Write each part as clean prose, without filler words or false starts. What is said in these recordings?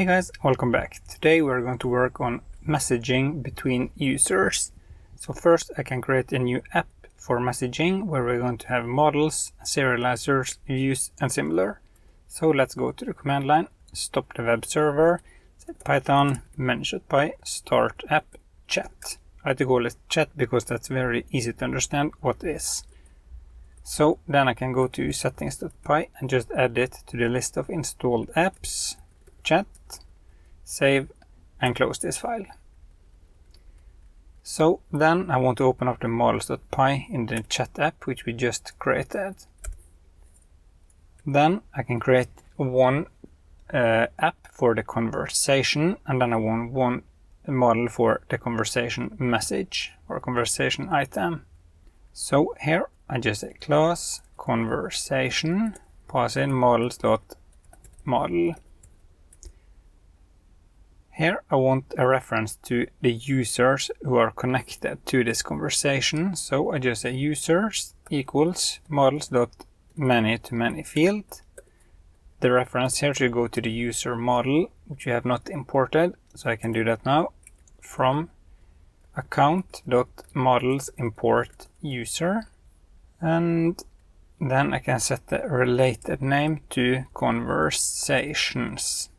Hey guys, welcome back. Today we're going to work on messaging between users. So first I can create a new app for messaging where we're going to have models, serializers, views and similar. So let's go to the command line, stop the web server, set python manage.py start app chat. I like to call it chat because that's very easy to understand what is. So then I can go to settings.py and just add it to the list of installed apps, chat, save and close this file. So then I want to open up the models.py in the chat app which we just created. Then I can create one app for the conversation, and then I want one model for the conversation message or conversation item. So here I just say class conversation, pass in models.model. Here I want a reference to the users who are connected to this conversation. So I just say users equals models.many to many field. The reference here should go to the user model, which we have not imported. So I can do that now from account.models import user. And then I can set the related name to conversations.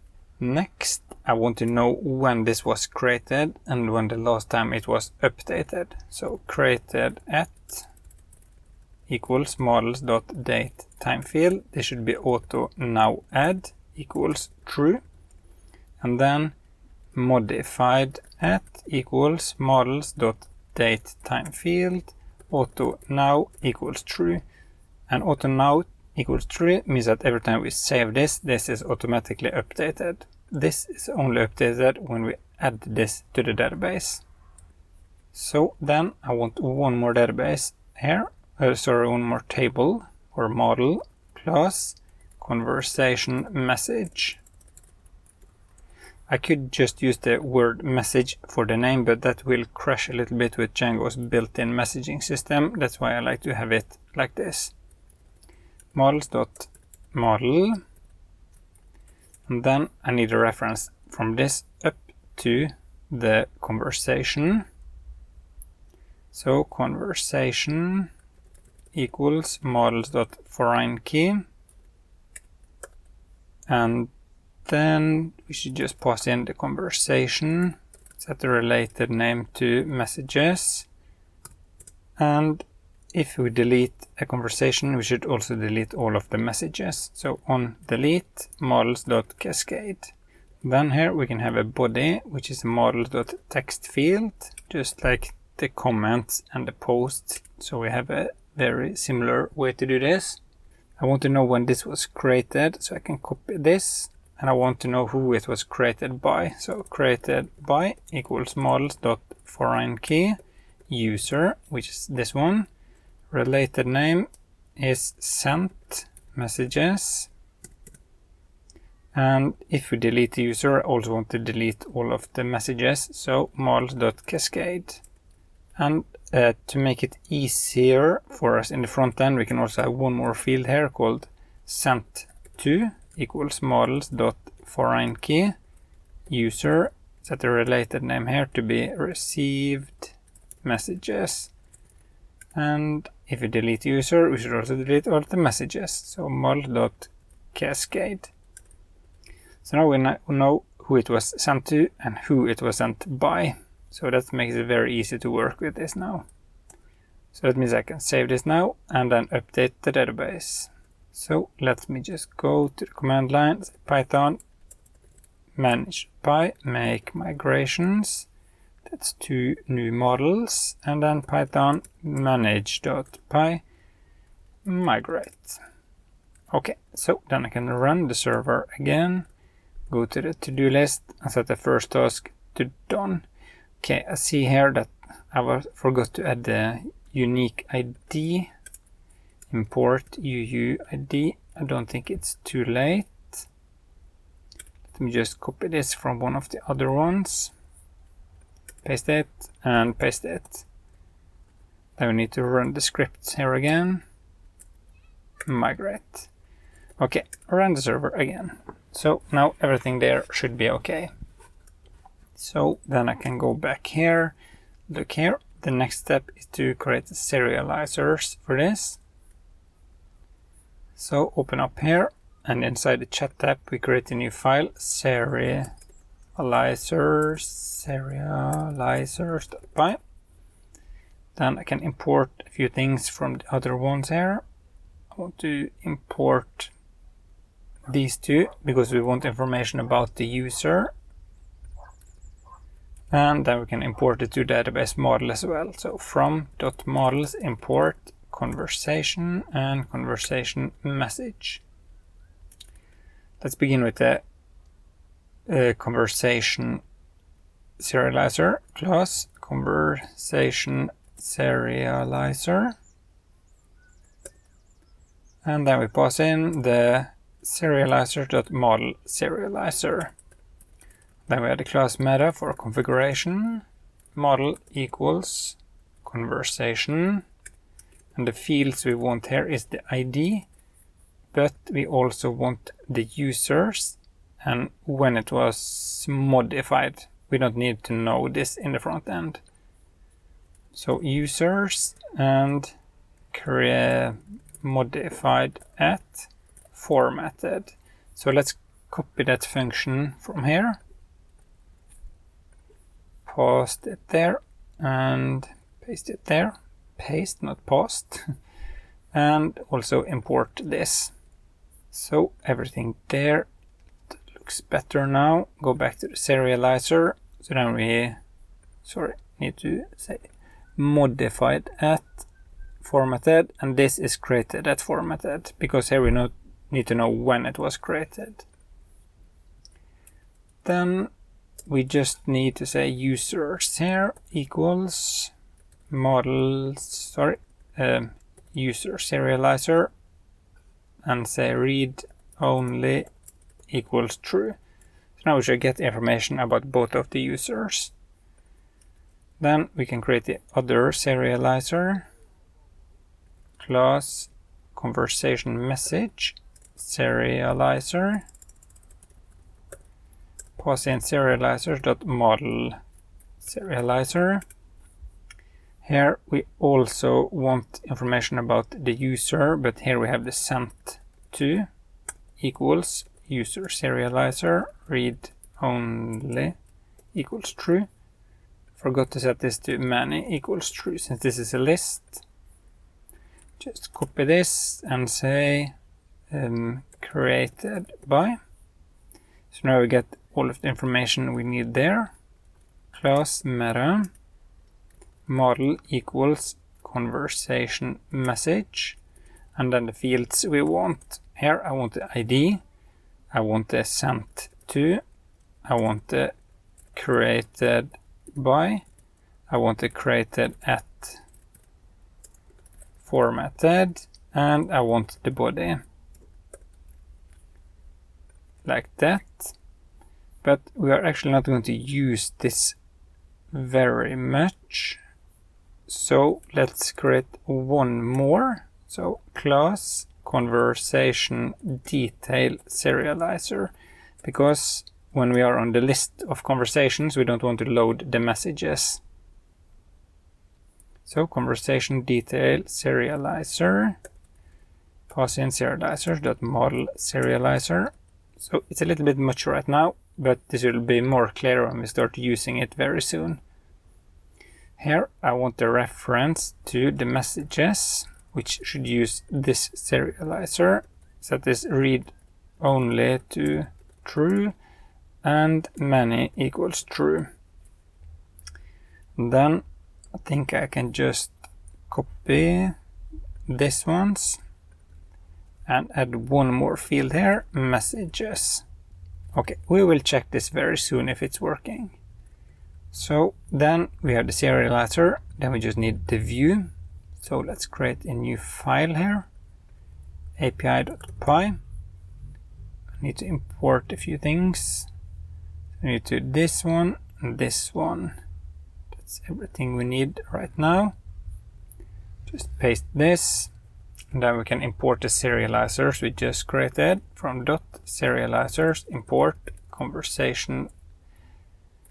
Next, I want to know when this was created and when the last time it was updated. So created at equals models.date time field. This should be auto now add equals true. And then modified at equals models.date time field. Auto now equals true. And auto now equals true means that every time we save this, this is automatically updated. This is only updated when we add this to the database. So then I want one more database here, one more table or model class conversation message. I could just use the word message for the name, but that will crash a little bit with Django's built-in messaging system. That's why I like to have it like this. Models.model. And then I need a reference from this up to the conversation. So conversation equals models.foreign key. And then we should just pass in the conversation, set the related name to messages. And if we delete a conversation, we should also delete all of the messages. So on delete models.cascade. Then here we can have a body, which is a models.text field, just like the comments and the posts. So we have a very similar way to do this. I want to know when this was created, so I can copy this. And I want to know who it was created by. So created by equals models.foreign key user, which is this one. Related name is sent messages. And if we delete the user, I also want to delete all of the messages. So models.cascade. And to make it easier for us in the front end, we can also have one more field here called sent to equals models.foreign key user. Set the related name here to be received messages. And if we delete user, we should also delete all the messages. So model.cascade. So now we know who it was sent to and who it was sent by. So that makes it very easy to work with this now. So that means I can save this now and then update the database. So let me just go to the command line, python manage.py, make migrations. That's two new models, and then python manage.py migrate. Okay, so then I can run the server again, go to the to-do list and set the first task to done. Okay, I see here that I forgot to add the unique ID, import UUID. I don't think it's too late. Let me just copy this from one of the other ones. Paste it and paste it. Then we need to run the scripts here again. Migrate. Okay, run the server again. So now everything there should be okay. So then I can go back here, look here. The next step is to create serializers for this. So open up here, and inside the chat tab we create a new file, serializers.py. Then I can import a few things from the other ones here. I want to import these two because we want information about the user. And then we can import it to the database model as well. So from.models import conversation and conversation message. Let's begin with the conversation serializer class, conversation serializer. And then we pass in the serializer.model serializer. Then we have the class meta for configuration, model equals conversation, and the fields we want here is the ID, but we also want the users and when it was modified. We don't need to know this in the front end. So users and modified at formatted. So let's copy that function from here. Paste it there and paste it there. Paste, not paste. And also import this. So everything there looks better now. Go back to the serializer. So then we, need to say modified at formatted, and this is created at formatted because here we need to know when it was created. Then we just need to say users here equals models, user serializer, and say read only equals true. So now we should get information about both of the users. Then we can create the other serializer class conversation message serializer. Pass in serializers.model serializer. Here we also want information about the user, but here we have the sent to equals user serializer read only equals true. Forgot to set this to many equals true since this is a list. Just copy this and say created by. So now we get all of the information we need there. Class meta model equals conversation message, and then the fields we want. Here I want the ID, I want the sent to, I want the created by, I want the created at formatted, and I want the body. Like that. But we are actually not going to use this very much. So let's create one more. So class conversation detail serializer, because when we are on the list of conversations we don't want to load the messages. So conversation detail serializer, pass in serializers.model serializer. So it's a little bit much right now, but this will be more clear when we start using it very soon. Here I want the reference to the messages, which should use this serializer. Set this read only to true and many equals true. And then I think I can just copy this ones and add one more field here, messages. Okay, we will check this very soon if it's working. So then we have the serializer, then we just need the view. So let's create a new file here, api.py. I need to import a few things. I need to this one and this one. That's everything we need right now. Just paste this. and then we can import the serializers we just created from .serializers, import conversation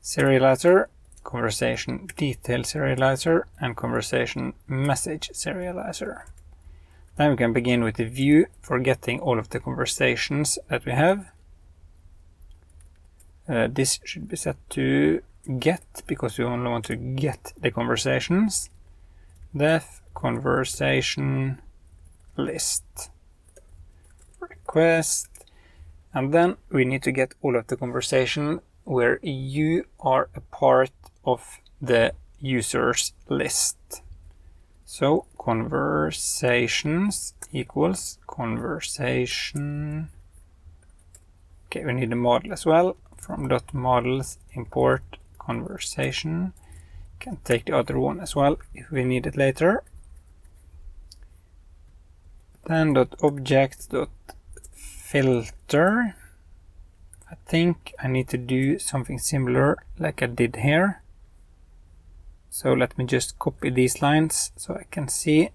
serializer, conversation detail serializer, and conversation message serializer. Then we can begin with the view for getting all of the conversations that we have. This should be set to get because we only want to get the conversations. Def conversation list request, and then we need to get all of the conversation where you are a part of the users list. So conversations equals conversation. Okay, we need a model as well. From .models import conversation. Can take the other one as well if we need it later. Then .object.filter. I think I need to do something similar like I did here. So let me just copy these lines so I can see.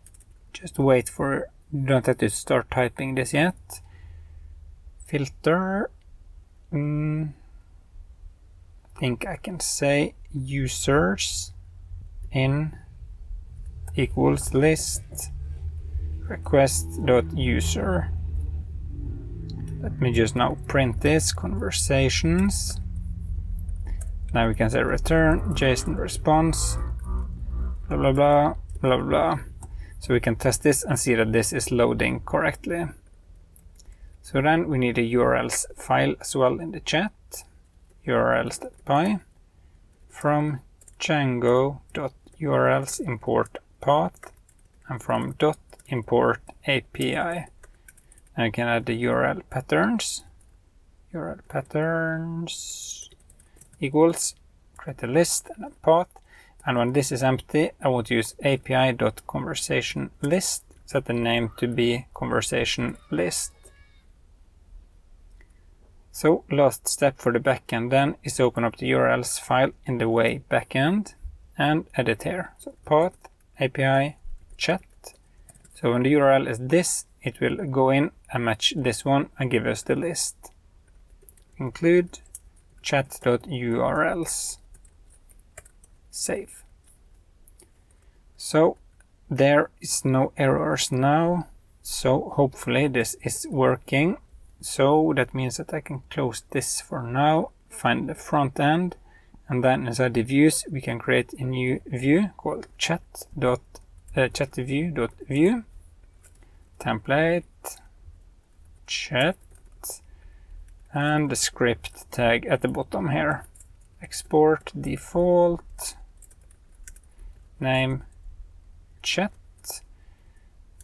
Just wait for, you don't have to start typing this yet. Filter. I think I can say users in equals list request.user. Let me just now print this conversations. Now we can say return JSON response blah blah blah blah blah. So we can test this and see that this is loading correctly. So then we need a URLs file as well in the chat. urls.py from Django.urls import path and from .import API. And you can add the URL patterns. URL patterns equals create a list and a path. And when this is empty, I want to use api.conversation_list. Set the name to be conversation list. So last step for the backend then is to open up the URLs file in the way backend and edit here. So path API chat. So when the URL is this, it will go in and match this one and give us the list. Include chat.urls. Save. So there is no errors now. So hopefully this is working. So that means that I can close this for now, find the front end, and then inside the views we can create a new view called chat.view.view template chat and the script tag at the bottom here. Export default name chat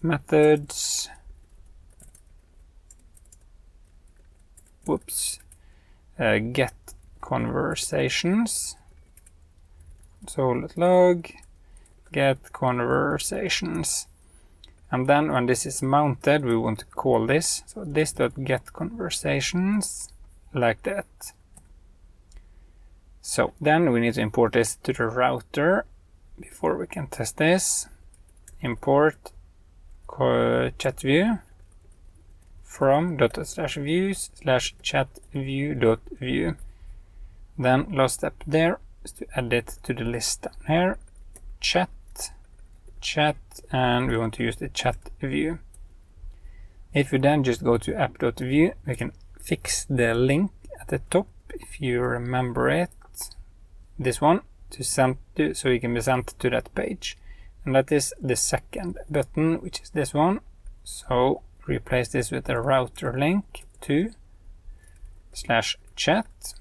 methods get conversations console.log get conversations, and then when this is mounted we want to call this, so this.get conversations like that. So then we need to import this to the router before we can test this. Import chat view from ./views/chat_view.view. Then last step there is to add it to the list down here. Chat, and we want to use the chat view. If we then just go to app.view, we can fix the link at the top, if you remember it, this one, to send to, so you can be sent to that page. And that is the second button, which is this one. So replace this with a router link to /chat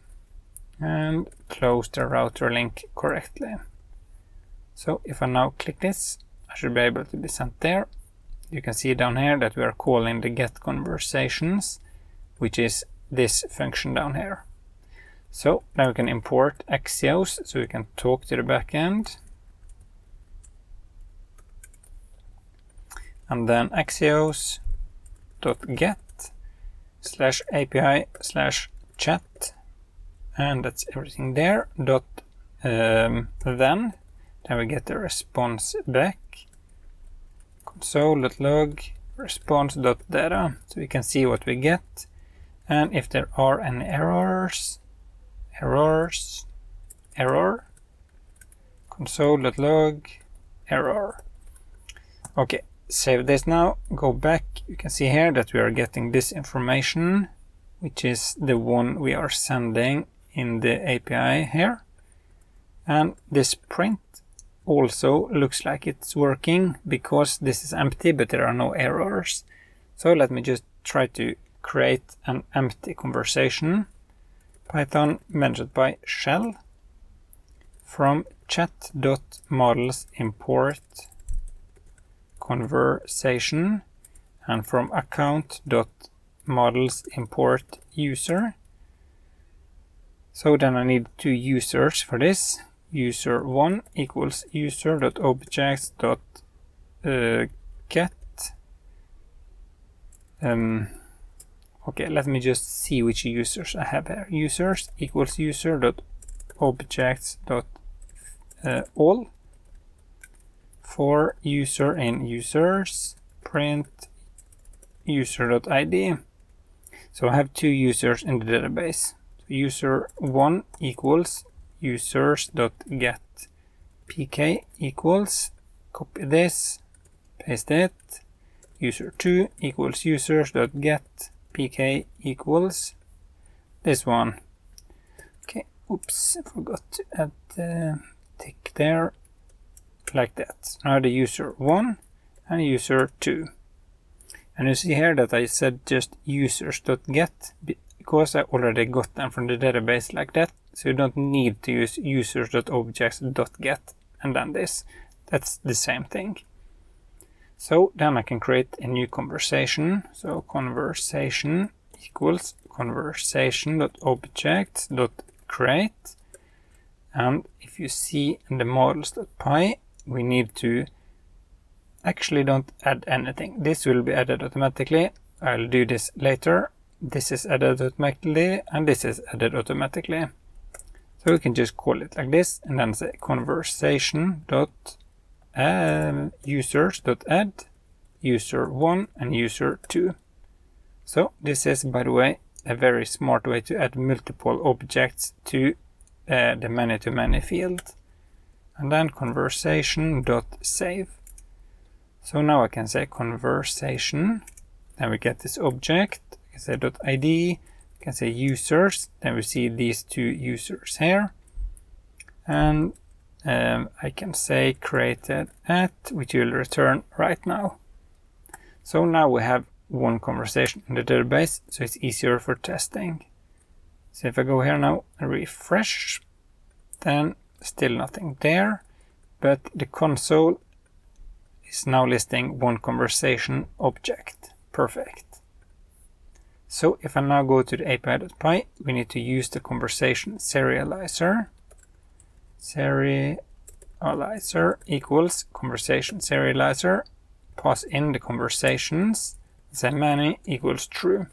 and close the router link correctly. So if I now click this, I should be able to be sent there. You can see down here that we are calling the get conversations, which is this function down here. So now we can import Axios so we can talk to the backend. And then Axios.get/API/chat, and that's everything there. Then we get the response back. Console.log response.data, so we can see what we get, and if there are any errors, error, console.log, error. Okay, save this now, go back. You can see here that we are getting this information, which is the one we are sending in the API here. And this print also looks like it's working because this is empty, but there are no errors. So let me just try to create an empty conversation. Python managed by shell from chat.models import conversation, and from account.models import user. So then I need two users for this. User1 equals user.objects.get. Okay, let me just see which users I have here. Users equals user.objects.all. For user in users, print user.id. So I have two users in the database. So user1 equals users.get pk equals, copy this, paste it. User2 equals users.get pk equals this one. Okay, oops, I forgot to add the tick there, like that. Now the user1 and user2. And you see here that I said just users.get because I already got them from the database like that. So you don't need to use users.objects.get and then this. That's the same thing. So then I can create a new conversation. So conversation equals conversation.objects.create. And if you see in the models.py, we need to actually don't add anything. This will be added automatically. I'll do this later. This is added automatically and this is added automatically. So we can just call it like this and then say conversation.users.add user1 and user2. So this is, by the way, a very smart way to add multiple objects to the many-to-many field. And then conversation.save. So now I can say conversation, then we get this object, I can say .id, I can say users, then we see these two users here. And I can say created at, which will return right now. So now we have one conversation in the database, so it's easier for testing. So if I go here now and refresh, then still nothing there, but the console is now listing one conversation object. Perfect. So if I now go to the API.py, we need to use the conversation serializer. Serializer equals conversation serializer. Pass in the conversations. Say many equals true.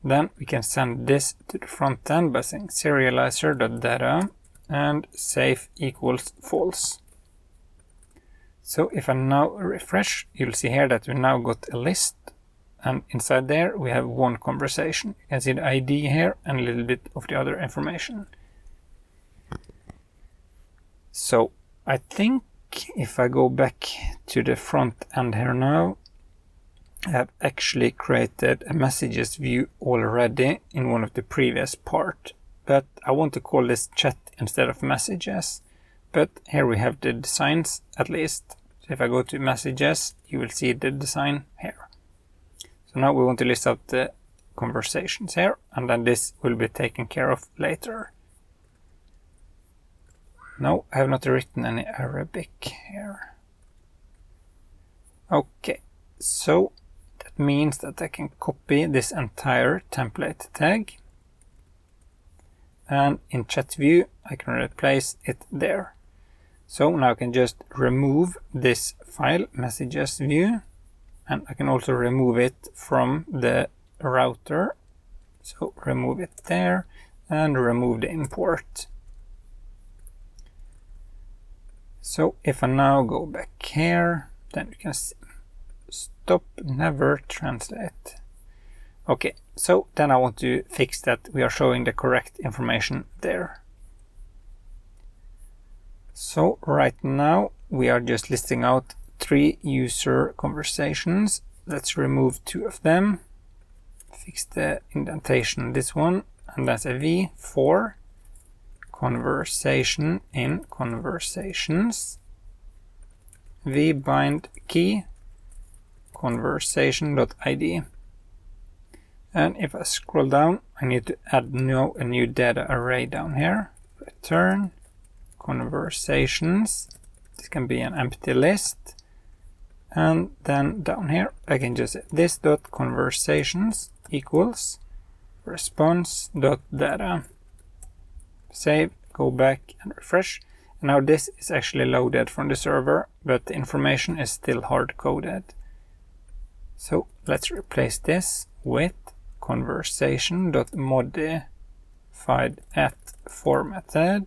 Then we can send this to the front end by saying serializer.data and safe equals false. So if I now refresh, you'll see here that we now got a list, and inside there we have one conversation. You can see the ID here and a little bit of the other information. So I think if I go back to the front end here now, I have actually created a messages view already in one of the previous part, but I want to call this chat instead of messages. But here we have the designs at least. So if I go to messages, you will see the design here. So now we want to list out the conversations here, and then this will be taken care of later. No, I have not written any Arabic here. Okay, so that means that I can copy this entire template tag, and in chat view I can replace it there. So now I can just remove this file messages view, and I can also remove it from the router. So remove it there and remove the import. So if I now go back here, then you can stop, never translate. Okay, so then I want to fix that we are showing the correct information there. So right now we are just listing out 3 user conversations. Let's remove 2 of them. Fix the indentation, this one, and that's a v4 conversation in conversations, v bind key conversation.id. And if I scroll down, I need to add a new data array down here. Return conversations. This can be an empty list. And then down here, I can just say this.conversations equals response.data. Save, go back and refresh. And now this is actually loaded from the server, but the information is still hard-coded. So let's replace this with conversation.modified at formatted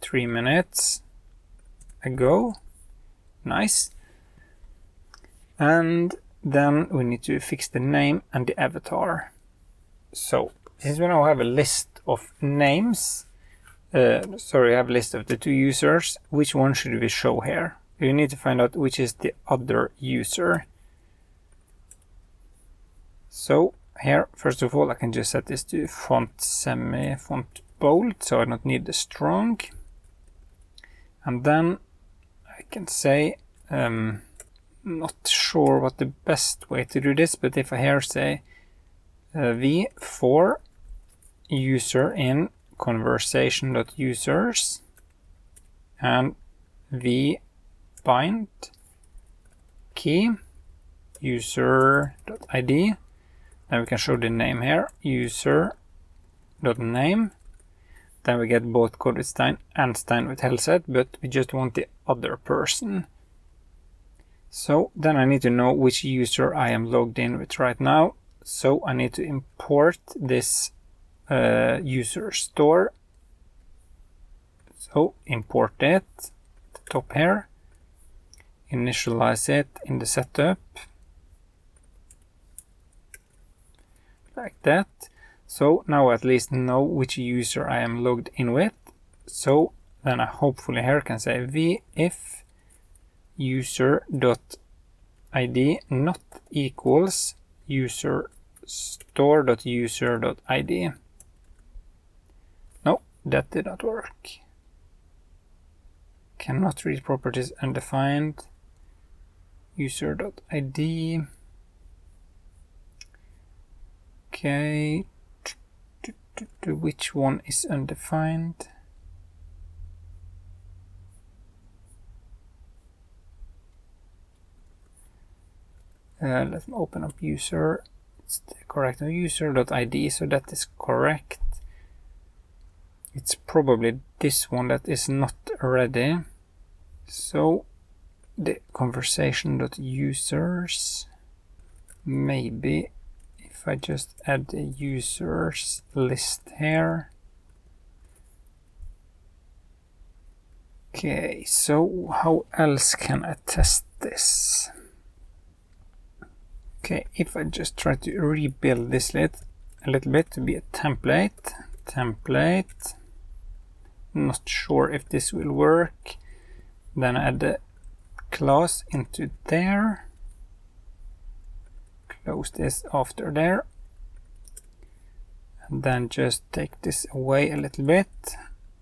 3 minutes ago. Nice. And then we need to fix the name and the avatar. So since we now have a list of names, I have a list of the 2 users, which one should we show here? We need to find out which is the other user. So here, first of all, I can just set this to font semi-font bold, so I don't need the strong. And then I can say, not sure what the best way to do this, but if I here say v4 user in conversation.users and v bind key user.id, then we can show the name here, user.name. Then we get both code with Stein and Stein with Hellset, but we just want the other person. So then I need to know which user I am logged in with right now. So I need to import this user store. So import it at the top here. Initialize it in the setup. Like that. So now I at least know which user I am logged in with. So then I hopefully here can say v if user.id not equals user store.user.id. No, that did not work. Cannot read properties undefined. User.id. Okay. Which one is undefined? Let's open up user. It's the correct user.id, so that is correct. It's probably this one that is not ready. So the conversation.users, maybe if I just add the users list here. Okay, so how else can I test this? Okay, if I just try to rebuild this a little bit to be a template, not sure if this will work. Then I add the class into there. Close this after there. And then just take this away a little bit.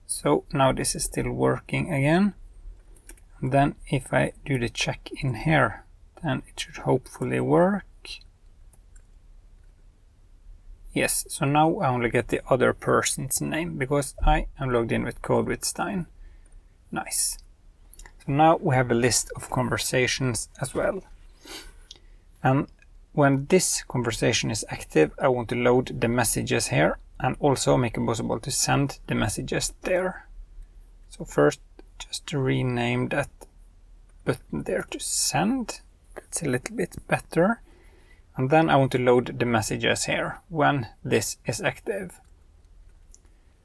So now this is still working again. And then if I do the check in here, then it should hopefully work. Yes, so now I only get the other person's name because I am logged in with code with Stein. Nice. So now we have a list of conversations as well. And when this conversation is active, I want to load the messages here and also make it possible to send the messages there. So first, just rename that button there to send. That's a little bit better. And then I want to load the messages here when this is active.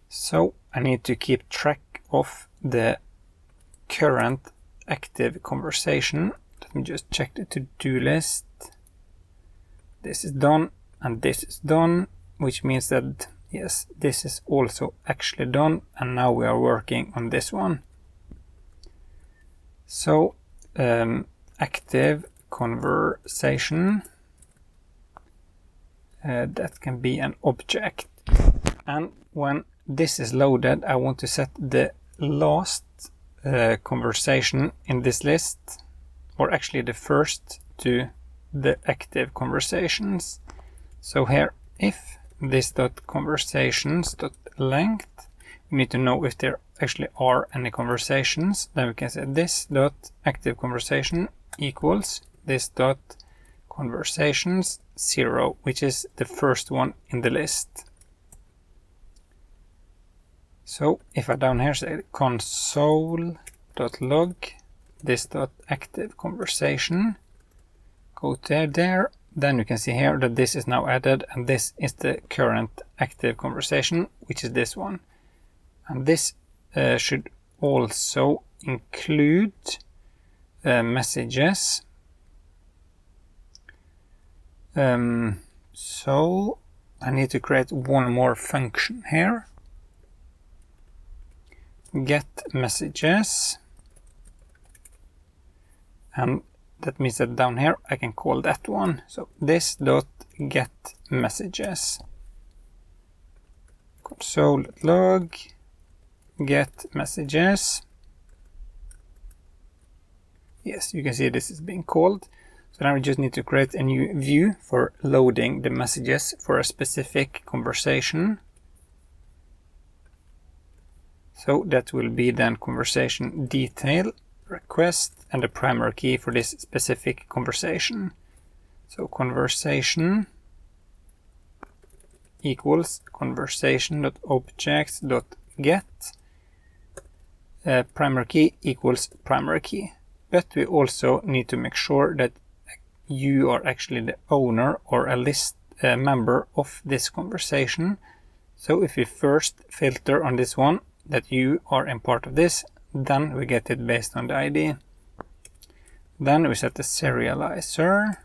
So I need to keep track of the current active conversation. That let me just check the to-do list. This is done and this is done, which means that yes, this is also actually done, and now we are working on this one. So active conversation, that can be an object, and when this is loaded I want to set the last conversation in this list, or actually the first, to the active conversations. So here, if this.conversations.length, we need to know if there actually are any conversations. Then we can say this.activeConversation equals this.conversations 0, which is the first one in the list. So if I down here say console.log this.activeConversation, go to there, then you can see here that this is now added, and this is the current active conversation, which is this one. And this should also include messages. So I need to create one more function here. Get messages, and that means that down here I can call that one. So this dot get messages, console.log get messages. Yes, you can see this is being called. So now we just need to create a new view for loading the messages for a specific conversation. So that will be then conversation detail request and the primary key for this specific conversation. So conversation equals conversation.objects.get primary key equals primary key. But we also need to make sure that you are actually the owner or a list member of this conversation. So if we first filter on this one, that you are in part of this, then we get it based on the ID. Then we set the serializer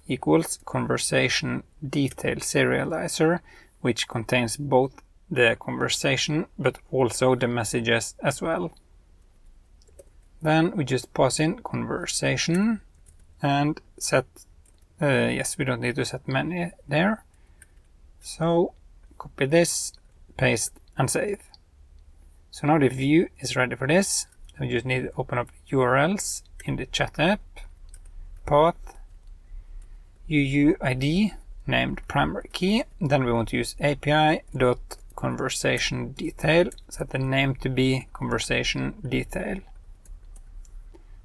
equals conversation detail serializer, which contains both the conversation but also the messages as well. Then we just pass in conversation and set, yes, we don't need to set many there. So copy this, paste and save. So now the view is ready for this. We just need to open up URLs in the chat app, path, UUID named primary key. Then we want to use API.conversation detail, set the name to be conversation detail.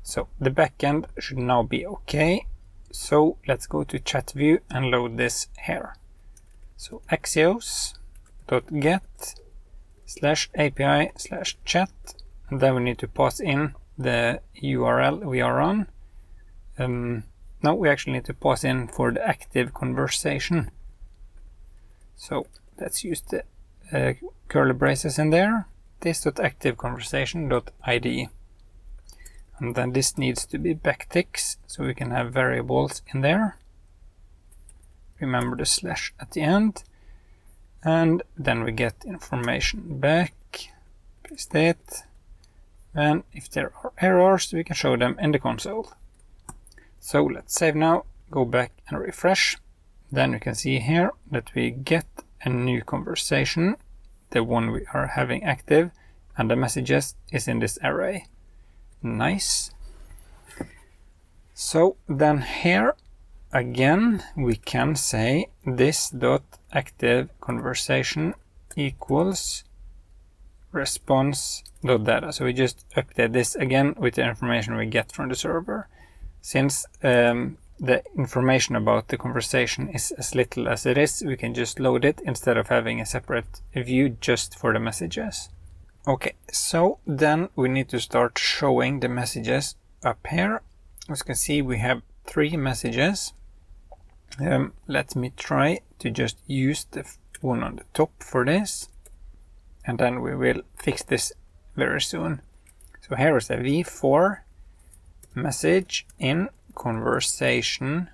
So the backend should now be okay. So let's go to chat view and load this here. So Axios.get/API/chat, and then we need to pass in the URL we are on. Now we actually need to pass in for the active conversation. So let's use the curly braces in there. This.activeConversation.id. And then this needs to be backticks, so we can have variables in there. Remember the slash at the end. And then we get information back. Paste it. And if there are errors, we can show them in the console. So let's save now, go back and refresh. Then you can see here that we get a new conversation, the one we are having active, and the messages is in this array. Nice. So then here again we can say this.activeConversation equals response.data. So we just update this again with the information we get from the server. Since the information about the conversation is as little as it is, we can just load it instead of having a separate view just for the messages. Okay, so then we need to start showing the messages up here. As you can see, we have 3 messages. Let me try to just use the one on the top for this, and then we will fix this very soon. So here is a v4 message in conversation.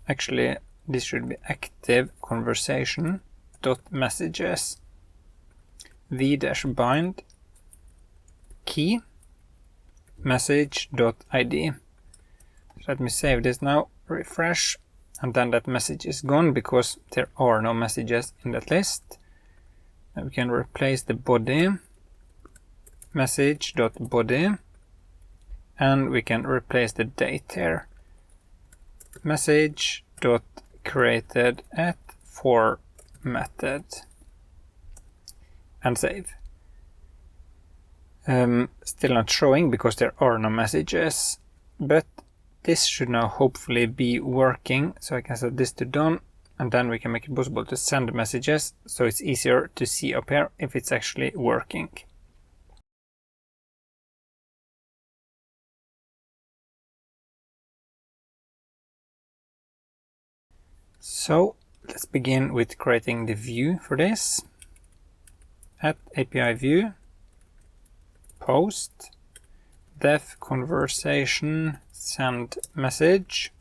Actually, this should be active conversation dot messages v-bind key message dot id. Let me save this now, refresh, and then that message is gone because there are no messages in that list. Then we can replace the body message dot body, and we can replace the date here, message dot created at formatted, and save. Still not showing because there are no messages, but this should now hopefully be working. So I can set this to done, and then we can make it possible to send messages, so it's easier to see up here if it's actually working. So let's begin with creating the view for this. At API view, post, def conversation, send message,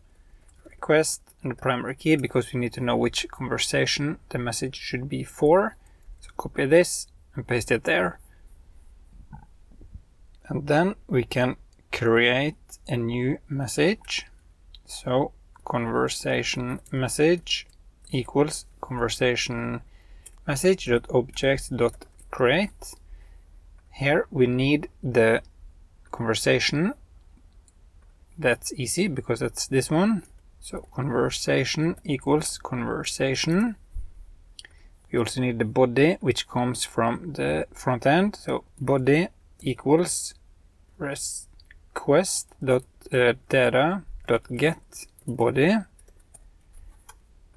request, and the primary key, because we need to know which conversation the message should be for. So copy this and paste it there. And then we can create a new message. So conversation message equals conversation message.objects.create. Here we need the conversation. That's easy because that's this one. So conversation equals conversation. We also need the body, which comes from the front end. So body equals request.data.get body.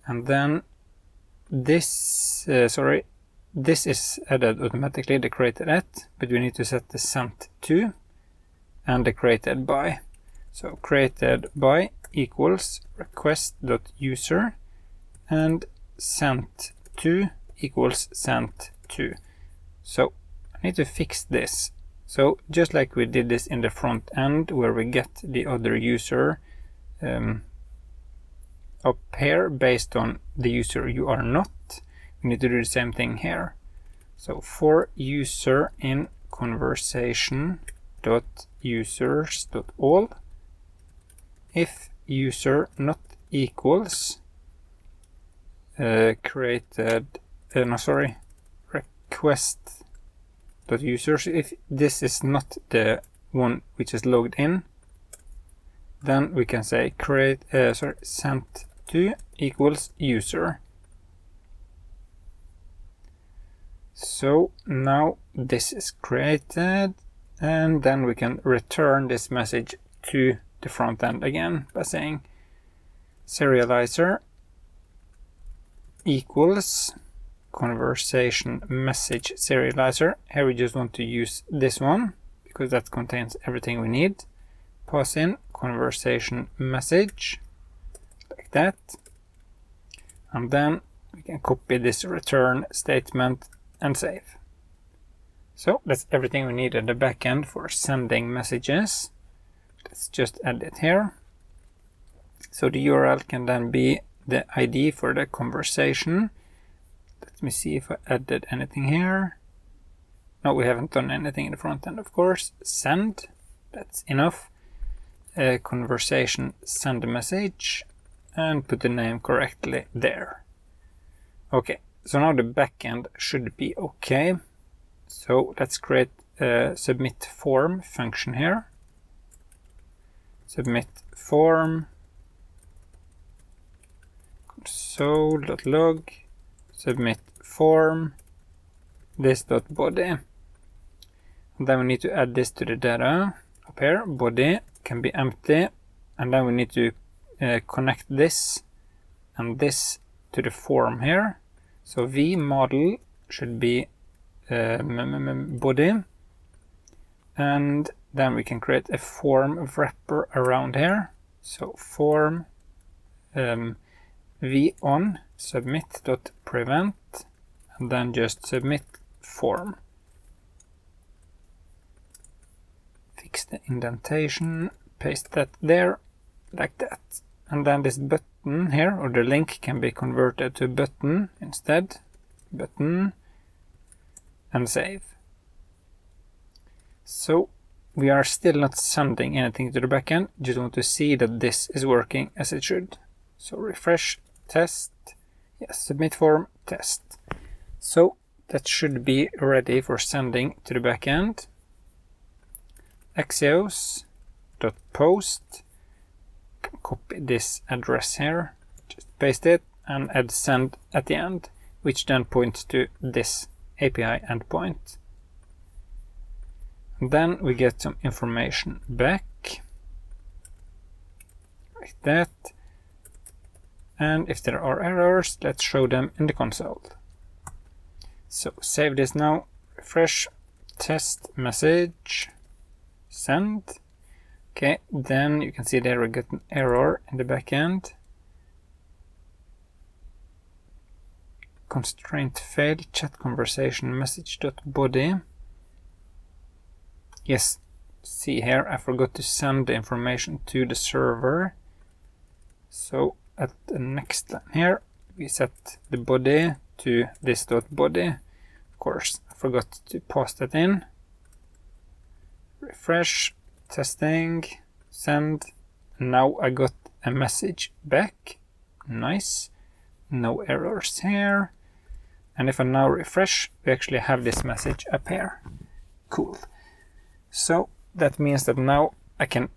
And then this, this is added automatically, the created at, but we need to set the sent to and the created by. So created by equals request.user and sent to equals sent to. So I need to fix this. So just like we did this in the front end where we get the other user up here based on the user you are not, we need to do the same thing here. So for user in conversation.users.all, if user not equals request.users, if this is not the one which is logged in, then we can say sent to equals user. So now this is created, and then we can return this message to the front end again by saying serializer equals conversation message serializer. Here we just want to use this one because that contains everything we need. Pass in conversation message like that, and then we can copy this return statement and save. So that's everything we need at the backend for sending messages. Let's just add it here. So the URL can then be the ID for the conversation. Let me see if I added anything here. No, we haven't done anything in the front end, of course. Send, that's enough. Conversation send a message and put the name correctly there. Okay, so now the backend should be okay. So let's create a submit form function here. Submit form console.log submit form this.body, and then we need to add this to the data up here. Body can be empty, and then we need to connect this and this to the form here. So v model should be body, and then we can create a form wrapper around here. So form v on submit.prevent, and then just submit form. Fix the indentation, paste that there, like that. And then this button here, or the link, can be converted to button instead. Button, and save. So we are still not sending anything to the backend, just want to see that this is working as it should. So refresh, test, yes, submit form, test. So that should be ready for sending to the backend. Axios.post, copy this address here, just paste it and add send at the end, which then points to this API endpoint. And then we get some information back, like that. And if there are errors, let's show them in the console. So save this now, refresh, test message, send. Okay, then you can see there we get an error in the backend. Constraint failed, chat conversation message.body. Yes, see here, I forgot to send the information to the server. So at the next line here, we set the body to this.body. Of course, I forgot to pass that in. Refresh, testing, send. Now I got a message back. Nice. No errors here. And if I now refresh, we actually have this message appear. Cool. So that means that now I can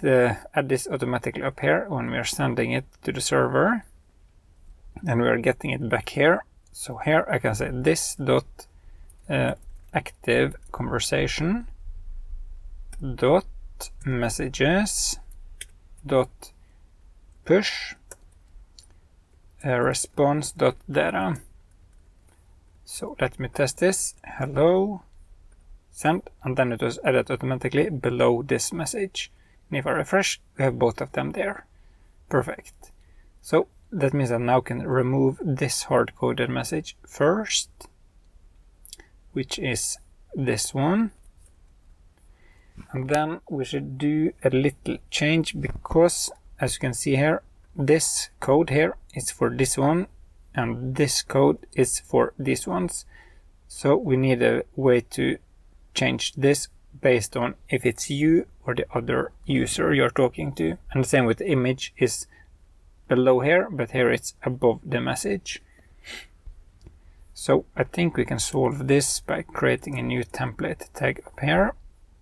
add this automatically up here when we are sending it to the server, and we are getting it back here. So here I can say this dot active conversation dot messages dot push response dot data. So let me test this. Hello, send, and then it was added automatically below this message. And if I refresh, we have both of them there. Perfect. So that means I now can remove this hard-coded message first, which is this one. And then we should do a little change, because as you can see here, this code here is for this one, and this code is for these ones. So we need a way to change this based on if it's you or the other user you're talking to. And the same with the image is below here, but here it's above the message. So I think we can solve this by creating a new template tag up here,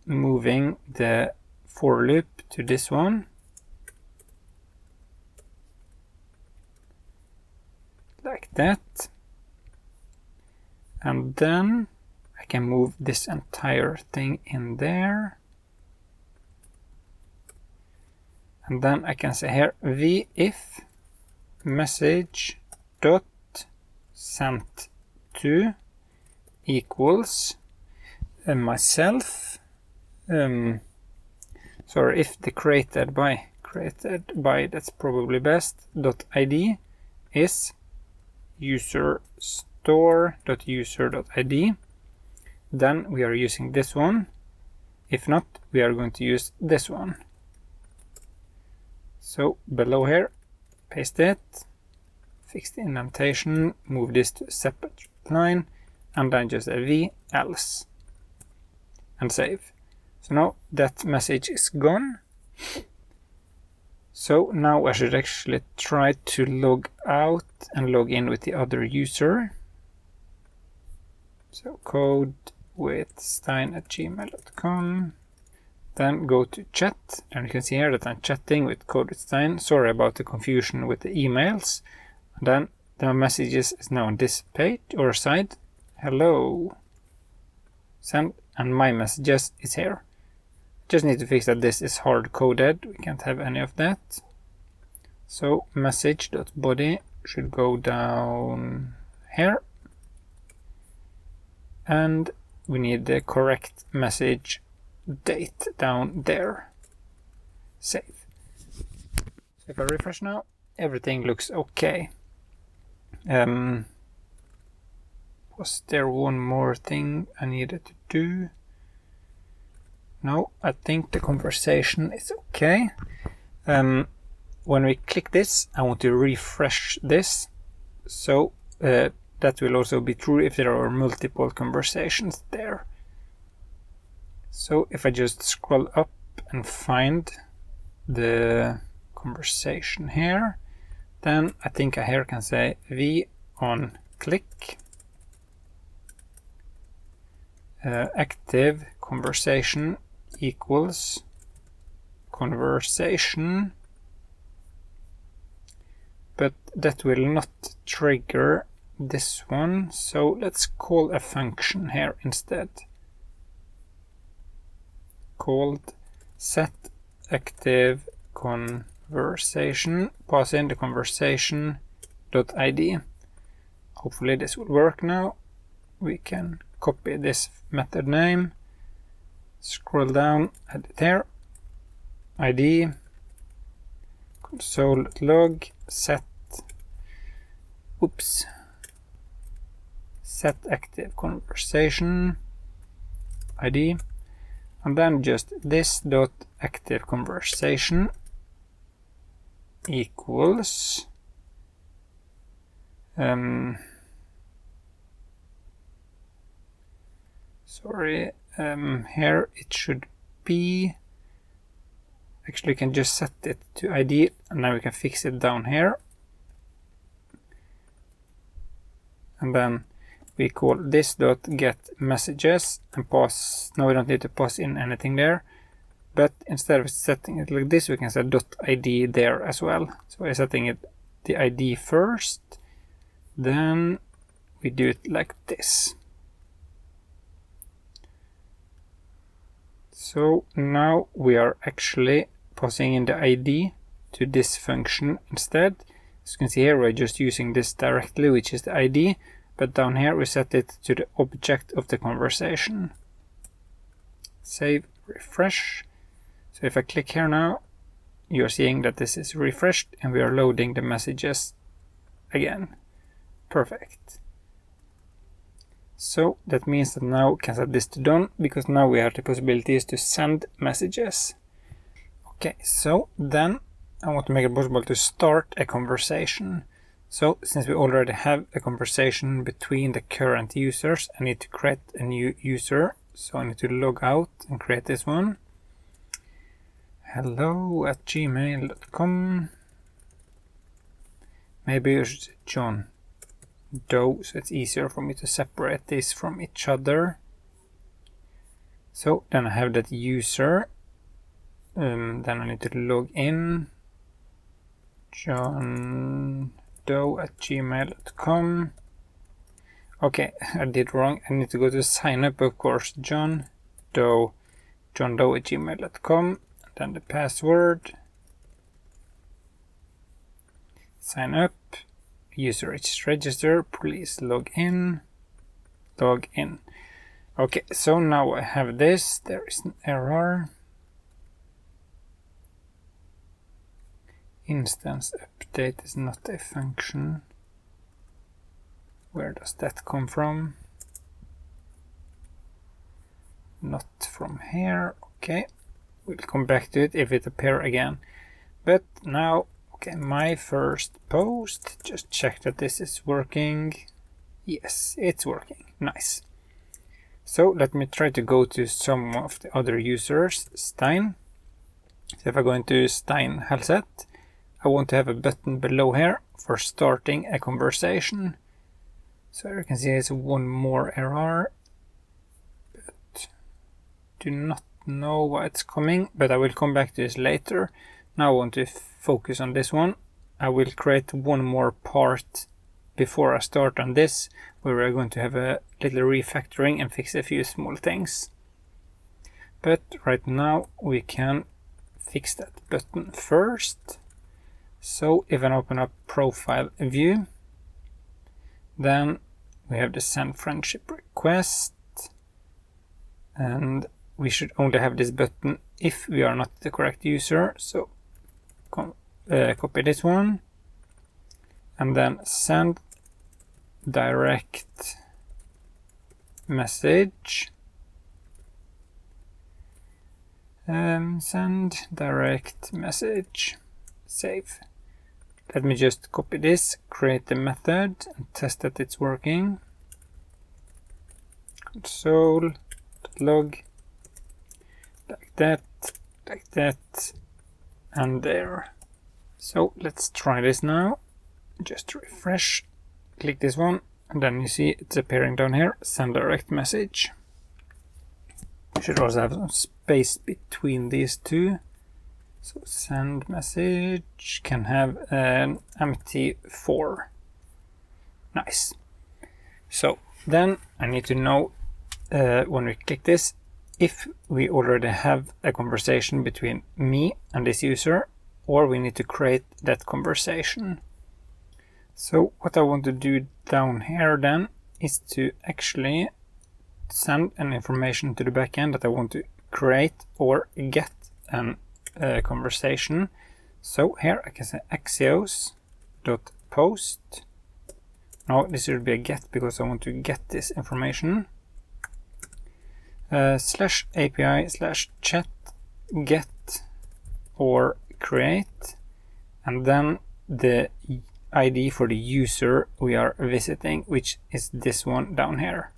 moving the for loop to this one. Like that. And then I can move this entire thing in there. And then I can say here if message dot sent to equals myself. Sorry, if the created by, that's probably best, .id is user store.user.id. Then we are using this one. If not, we are going to use this one. So below here, paste it, fix the indentation, move this to a separate line, and then just a v else, and save. So now that message is gone. So now I should actually try to log out and log in with the other user. So code with stein@gmail.com. Then go to chat, and you can see here that I'm chatting with code with Stein. Sorry about the confusion with the emails. And then the messages is now on this page or side. Hello, send, and my messages is here. Just need to fix that this is hard coded. We can't have any of that. So message.body should go down here. And we need the correct message date down there. Save. So if I refresh now, everything looks okay. Was there one more thing I needed to do? No, I think the conversation is okay. When we click this, I want to refresh this. So that will also be true if there are multiple conversations there. So if I just scroll up and find the conversation here, then I think I here can say v on click active conversation equals conversation, but that will not trigger this one, so let's call a function here instead called set active conversation, pass in the conversation.id. Hopefully this will work now. We can copy this method name, scroll down, add it here, id, console.log, set active conversation id, and then just this dot active conversation equals here it should be, actually you can just set it to id and now we can fix it down here, and then we call this dot get messages and pass. Now we don't need to pass in anything there, but instead of setting it like this, we can set .id there as well. So we're setting it the id first, then we do it like this. So now we are actually passing in the id to this function instead. As you can see here, we're just using this directly, which is the id, but down here we set it to the object of the conversation. Save, refresh. So if I click here now, you're seeing that this is refreshed and we are loading the messages again. Perfect. So that means that now we can set this to done, because now we have the possibilities to send messages. Okay, so then I want to make it possible to start a conversation. So since we already have a conversation between the current users, I need to create a new user. So I need to log out and create this one. hello@gmail.com. Maybe you should say John Doe, so it's easier for me to separate these from each other. So then I have that user. Then I need to log in. John Doe@gmail.com. Okay, I did wrong. I need to go to sign up, of course. John Doe@gmail.com. Then the password. Sign up. User is register. Please log in. Log in. Okay, so now I have this. There is an error. Instance update is not a function. Where does that come from? Not from here. Okay, we'll come back to it if it appears again. But now, okay, my first post, just check that this is working. Yes, it's working. Nice. So let me try to go to some of the other users. Stein. So if I go into Stein Halset, I want to have a button below here for starting a conversation. So you can see there's one more error, but do not know why it's coming, but I will come back to this later. Now I want to focus on this one. I will create one more part before I start on this, where we're going to have a little refactoring and fix a few small things. But right now we can fix that button first. So if I open up profile view, then we have the send friendship request, and we should only have this button if we are not the correct user. So copy this one and then send direct message. Send direct message, save. Let me just copy this, create the method, and test that it's working. Console.log, like that, and there. So let's try this now. Just refresh, click this one, and then you see it's appearing down here, send direct message. You should also have some space between these two. So send message can have an empty 4. Nice. So then I need to know when we click this, if we already have a conversation between me and this user, or we need to create that conversation. So what I want to do down here then is to actually send an information to the backend that I want to create or get an conversation. So here I can say Axios.post. Now this should be a get because I want to get this information. /API/chat get or create, and then the ID for the user we are visiting, which is this one down here.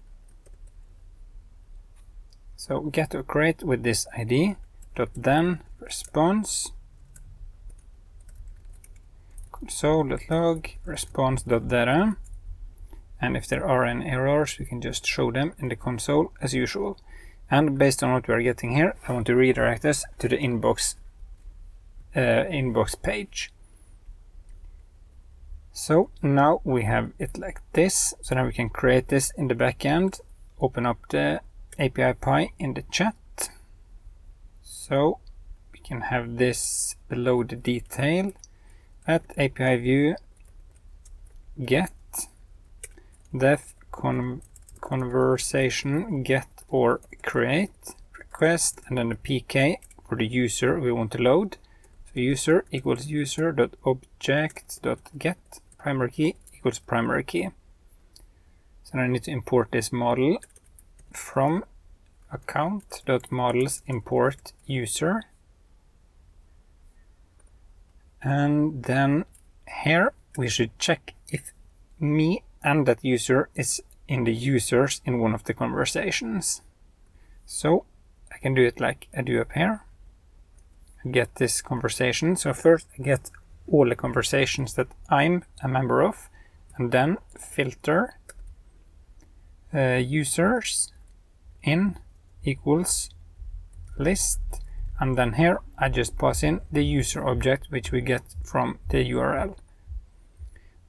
So get or create with this ID dot then response console.log response.data, and if there are any errors we can just show them in the console as usual. And based on what we are getting here, I want to redirect us to the inbox page. So now we have it like this. So now we can create this in the backend, open up the API pie in the chat. So we can have this below the detail at API view get def conversation get or create request, and then the PK for the user we want to load. So user equals user.object.get primary key equals primary key. So I need to import this model from account.models import user, and then here we should check if me and that user is in the users in one of the conversations. So I can do it like I do up here. I get this conversation. So first I get all the conversations that I'm a member of, and then filter users in equals list, and then here I just pass in the user object which we get from the URL.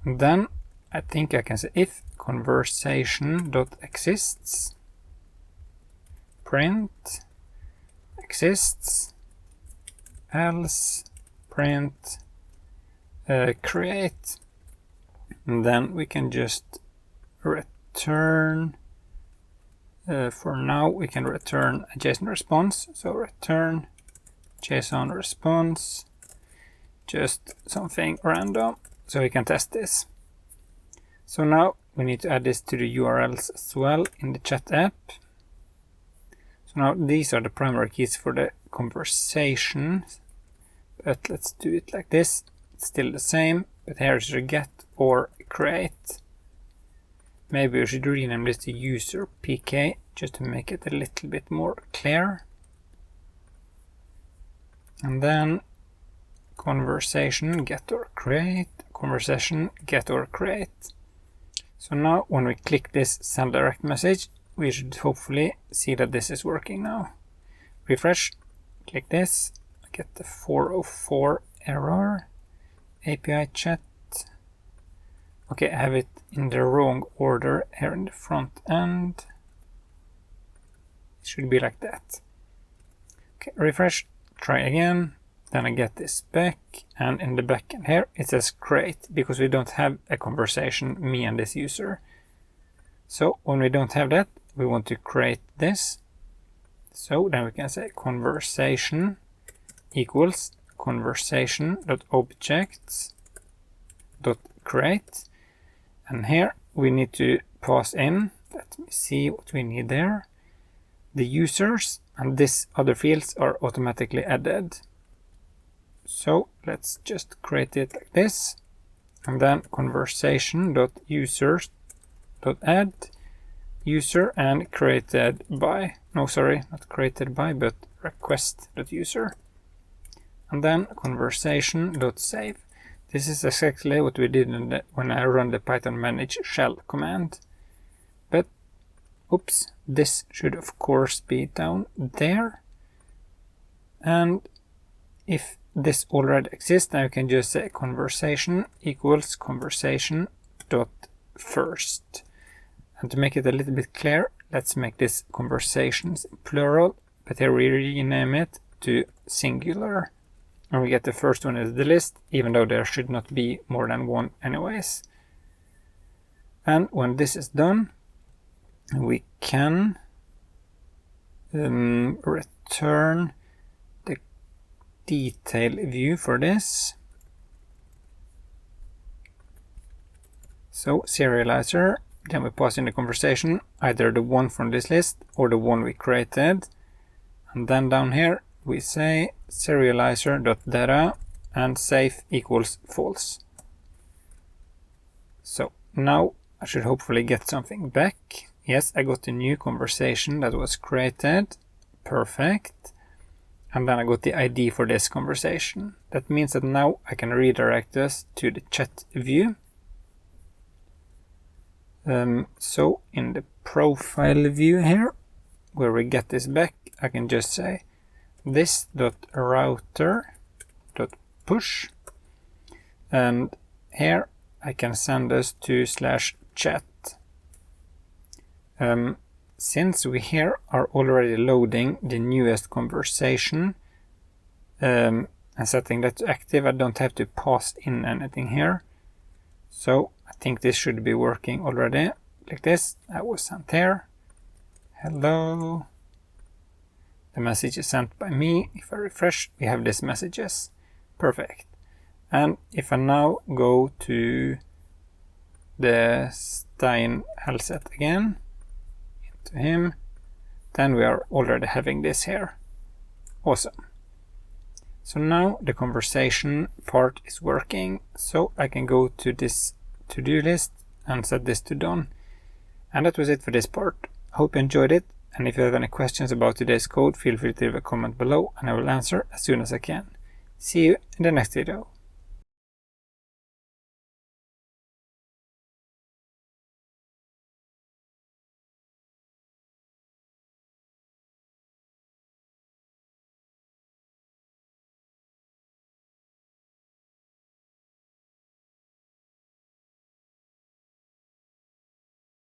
And then I think I can say if conversation.exists print exists else print create, and then we can just return for now we can return a JSON response. So return JSON response, just something random, so we can test this. So now we need to add this to the URLs as well in the chat app. So now these are the primary keys for the conversation, but let's do it like this. It's still the same, but here's the get or create. Maybe we should rename this to user PK just to make it a little bit more clear. And then conversation get or create, conversation get or create. So now when we click this send direct message, we should hopefully see that this is working now. Refresh, click this, get the 404 error, API chat. Okay, I have it in the wrong order here in the front end. It should be like that. Okay, refresh, try again. Then I get this back, and in the backend here it says create because we don't have a conversation, me and this user. So when we don't have that, we want to create this. So then we can say conversation equals conversation.objects.create, and here we need to pass in, let me see what we need there, the users and these other fields are automatically added. So let's just create it like this, and then conversation.users.add user and created by, no sorry, not created by, but request.user, and then conversation.save. This is exactly what we did when I run the python manage shell command. But oops, this should of course be down there. And if this already exists, then you can just say conversation equals conversation.first. And to make it a little bit clear, let's make this conversations plural, but here we rename it to singular. And we get the first one as the list, even though there should not be more than one anyways. And when this is done, we can return the detail view for this. So serializer, then we pass in the conversation, either the one from this list or the one we created. And then down here, we say serializer.data and safe equals false. So now I should hopefully get something back. Yes, I got a new conversation that was created. Perfect. And then I got the ID for this conversation. That means that now I can redirect us to the chat view. So in the profile view here, where we get this back, I can just say this.router.push, and here I can send us to /chat. Since we here are already loading the newest conversation and setting that to active, I don't have to pass in anything here. So I think this should be working already. Like this, I was sent here. Hello. The message is sent by me. If I refresh, we have these messages. Perfect. And if I now go to the Stein health set again, into him, then we are already having this here. Awesome. So now the conversation part is working. So I can go to this to-do list and set this to done. And that was it for this part. Hope you enjoyed it. And if you have any questions about today's code, feel free to leave a comment below and I will answer as soon as I can. See you in the next video.